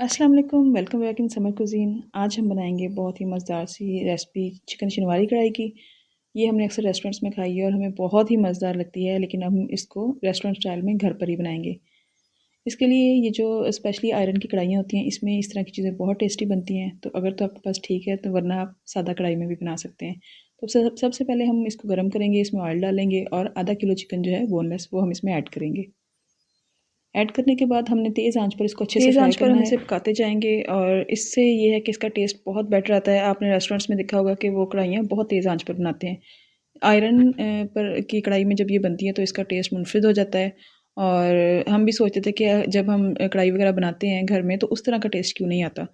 अस्सलाम वालेकुम, welcome back in summer cuisine. आज हम बनाएंगे बहुत ही मज़ेदार सी रेसिपी चिकन शनवारी कढ़ाई की। ये हमने अक्सर रेस्टोरेंट्स में खाई है और हमें बहुत ही मज़ेदार लगती है, लेकिन अब हम इसको रेस्टोरेंट स्टाइल में घर पर ही बनाएंगे। इसके लिए ये जो स्पेशली आयरन की कढ़ाइयाँ होती हैं, इसमें इस तरह की चीज़ें बहुत टेस्टी बनती हैं। तो अगर तो आपके पास ठीक है, तो वरना आप सादा कढ़ाई में भी बना सकते हैं। तो सबसे पहले हम इसको गर्म करेंगे, इसमें ऑयल डालेंगे और आधा किलो चिकन जो है बोनलेस वो हम इसमें ऐड करेंगे। ऐड करने के बाद हमने तेज़ आंच पर इसको अच्छे से फ्राई करना है। हम इसे पकाते जाएंगे और इससे ये है कि इसका टेस्ट बहुत बेटर आता है। आपने रेस्टोरेंट्स में देखा होगा कि वो कढ़ाइयाँ बहुत तेज़ आंच पर बनाते हैं। आयरन पर की कढ़ाई में जब ये बनती है तो इसका टेस्ट मुनफिद हो जाता है। और हम भी सोचते थे कि जब हम कढ़ाई वगैरह बनाते हैं घर में तो उस तरह का टेस्ट क्यों नहीं आता।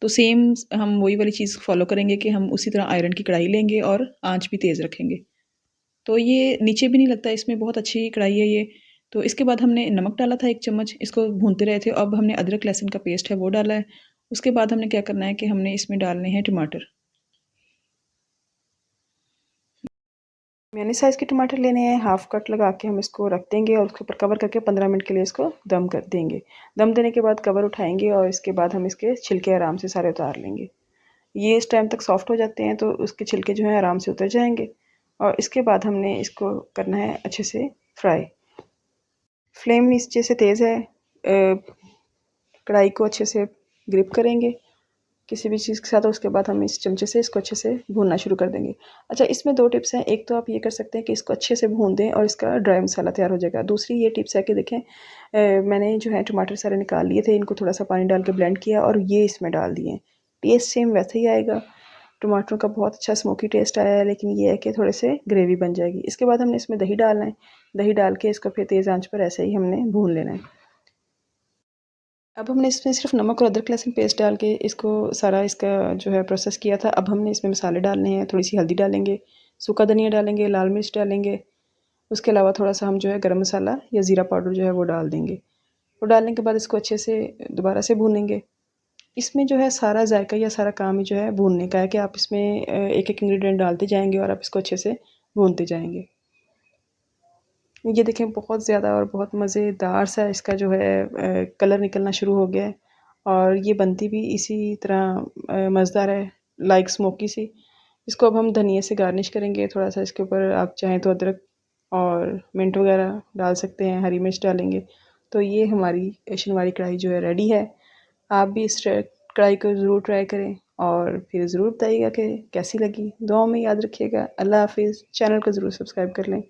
तो सेम हम वही वाली चीज़ फॉलो करेंगे कि हम उसी तरह आयरन की कढ़ाई लेंगे और आंच भी तेज़ रखेंगे। तो ये नीचे भी नहीं लगता, इसमें बहुत अच्छी कढ़ाई है ये। तो इसके बाद हमने नमक डाला था 1 चम्मच, इसको भूनते रहे थे। अब हमने अदरक लहसुन का पेस्ट है वो डाला है। उसके बाद हमने क्या करना है कि हमने इसमें डालने हैं टमाटर। मैंने साइज़ के टमाटर लेने हैं, हाफ कट लगा के हम इसको रख देंगे और उसके ऊपर कवर करके 15 मिनट के लिए इसको दम कर देंगे। दम देने के बाद कवर उठाएंगे और इसके बाद हम इसके छिलके आराम से सारे उतार लेंगे। ये इस टाइम तक सॉफ्ट हो जाते हैं तो उसके छिलके जो हैं आराम से उतर जाएंगे। और इसके बाद हमने इसको करना है अच्छे से फ्राई। फ्लेम नीचे से तेज़ है। कढ़ाई को अच्छे से ग्रिप करेंगे किसी भी चीज़ के साथ। उसके बाद हम इस चमचे से इसको अच्छे से भूनना शुरू कर देंगे। अच्छा, इसमें 2 टिप्स हैं। एक तो आप ये कर सकते हैं कि इसको अच्छे से भून दें और इसका ड्राई मसाला तैयार हो जाएगा। दूसरी ये टिप्स है कि देखें, मैंने जो है टमाटर सारे निकाल लिए थे, इनको थोड़ा सा पानी डाल के ब्लेंड किया और ये इसमें डाल दिए। टेस्ट सेम वैसे ही आएगा। टमाटरों का बहुत अच्छा स्मोकी टेस्ट आया है, लेकिन ये है कि थोड़े से ग्रेवी बन जाएगी। इसके बाद हमने इसमें दही डालना है। दही डाल के इसको फिर तेज़ आंच पर ऐसे ही हमने भून लेना है। अब हमने इसमें सिर्फ नमक और अदरक लहसुन पेस्ट डाल के इसको सारा इसका जो है प्रोसेस किया था। अब हमने इसमें मसाले डालने हैं। थोड़ी सी हल्दी डालेंगे, सूखा धनिया डालेंगे, लाल मिर्च डालेंगे। उसके अलावा थोड़ा सा हम जो है गरम मसाला या ज़ीरा पाउडर जो है वो डाल देंगे। वो डालने के बाद इसको अच्छे से दोबारा से भूनेंगे। इसमें जो है सारा जायका या सारा काम ही जो है भूनने का है कि आप इसमें एक एक इंग्रेडिएंट डालते जाएंगे और आप इसको अच्छे से भूनते जाएंगे। ये देखें, बहुत ज़्यादा और बहुत मज़ेदार सा इसका जो है कलर निकलना शुरू हो गया है। और ये बनती भी इसी तरह मज़ेदार है, लाइक स्मोकी सी। इसको अब हम धनिया से गार्निश करेंगे। थोड़ा सा इसके ऊपर आप चाहें तो अदरक और मिंट वगैरह डाल सकते हैं, हरी मिर्च डालेंगे। तो ये हमारी शनवारी कढ़ाई जो है रेडी है। आप भी इस कढ़ाई को ज़रूर ट्राई करें और फिर ज़रूर बताइएगा कि कैसी लगी। दुआओं में याद रखिएगा। अल्लाह हाफिज़। चैनल को ज़रूर सब्सक्राइब कर लें।